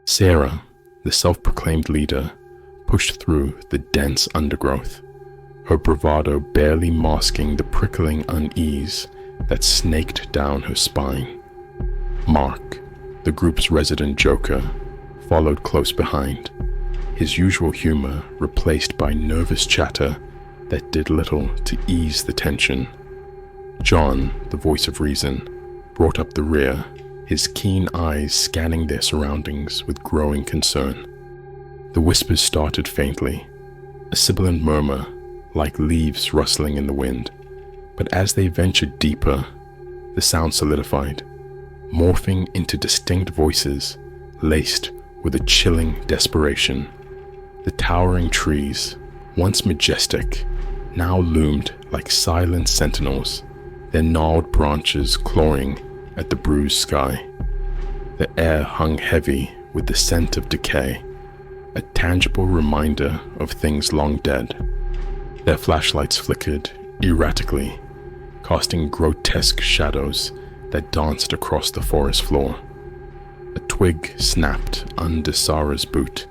Sarah, the self-proclaimed leader, pushed through the dense undergrowth, her bravado barely masking the prickling unease that snaked down her spine. Mark, the group's resident joker, followed close behind, his usual humor replaced by nervous chatter that did little to ease the tension. John, the voice of reason, brought up the rear, his keen eyes scanning their surroundings with growing concern. The whispers started faintly, a sibilant murmur like leaves rustling in the wind, but as they ventured deeper, the sound solidified, morphing into distinct voices laced with a chilling desperation. The towering trees, once majestic, now loomed like silent sentinels, their gnarled branches clawing at the bruised sky. The air hung heavy with the scent of decay, a tangible reminder of things long dead. Their flashlights flickered erratically, casting grotesque shadows that danced across the forest floor. A twig snapped under Sarah's boot,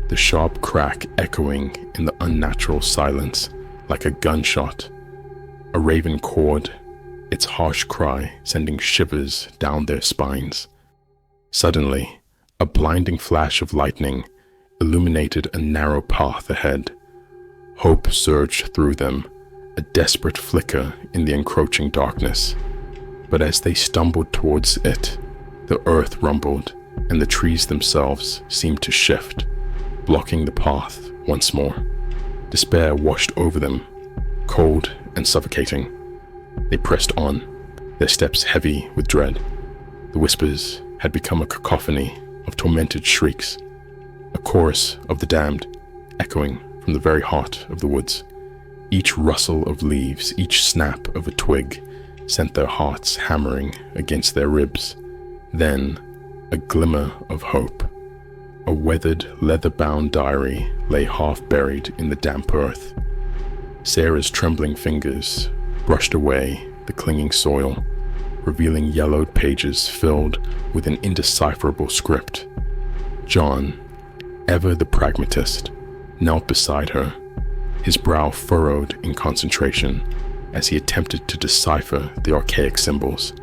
the sharp crack echoing in the unnatural silence like a gunshot. A raven cawed, its harsh cry sending shivers down their spines. Suddenly, a blinding flash of lightning illuminated a narrow path ahead. Hope surged through them, a desperate flicker in the encroaching darkness. But as they stumbled towards it, the earth rumbled and the trees themselves seemed to shift, blocking the path once more. Despair washed over them, cold and suffocating. They pressed on, their steps heavy with dread. The whispers had become a cacophony of tormented shrieks, a chorus of the damned, echoing from the very heart of the woods. Each rustle of leaves, each snap of a twig sent their hearts hammering against their ribs. Then, a glimmer of hope. A weathered, leather-bound diary lay half-buried in the damp earth. Sarah's trembling fingers brushed away the clinging soil, revealing yellowed pages filled with an indecipherable script. John, ever the pragmatist, knelt beside her, his brow furrowed in concentration as he attempted to decipher the archaic symbols.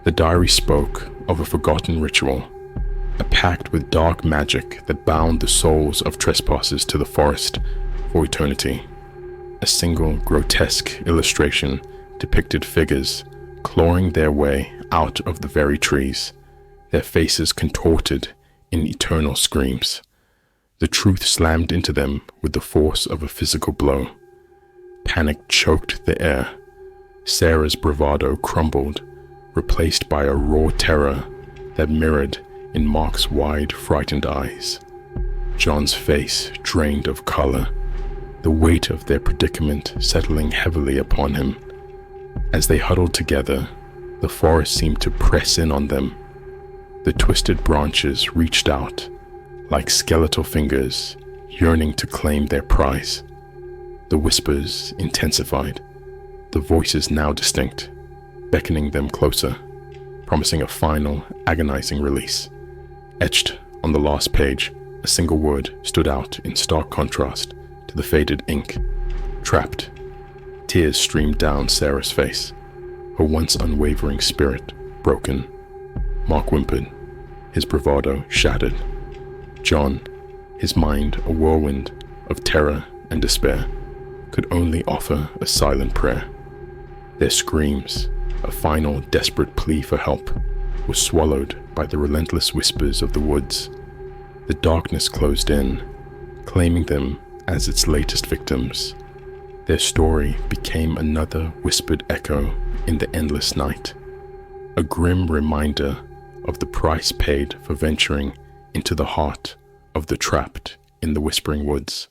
The diary spoke of a forgotten ritual, a pact with dark magic that bound the souls of trespassers to the forest for eternity. A single grotesque illustration depicted figures clawing their way out of the very trees, their faces contorted in eternal screams. The truth slammed into them with the force of a physical blow. Panic choked the air. Sarah's bravado crumbled, replaced by a raw terror that mirrored in Mark's wide, frightened eyes. John's face drained of color, the weight of their predicament settling heavily upon him. As they huddled together, the forest seemed to press in on them. The twisted branches reached out, like skeletal fingers yearning to claim their prize. The whispers intensified, the voices now distinct, beckoning them closer, promising a final, agonizing release. Etched on the last page, a single word stood out in stark contrast to the faded ink: trapped. Tears streamed down Sarah's face, her once unwavering spirit broken. Mark whimpered, his bravado shattered. John, his mind a whirlwind of terror and despair, could only offer a silent prayer. Their screams, a final desperate plea for help, were swallowed by the relentless whispers of the woods. The darkness closed in, claiming them as its latest victims. Their story became another whispered echo in the endless night, a grim reminder of the price paid for venturing into the heart of the trapped in the whispering woods.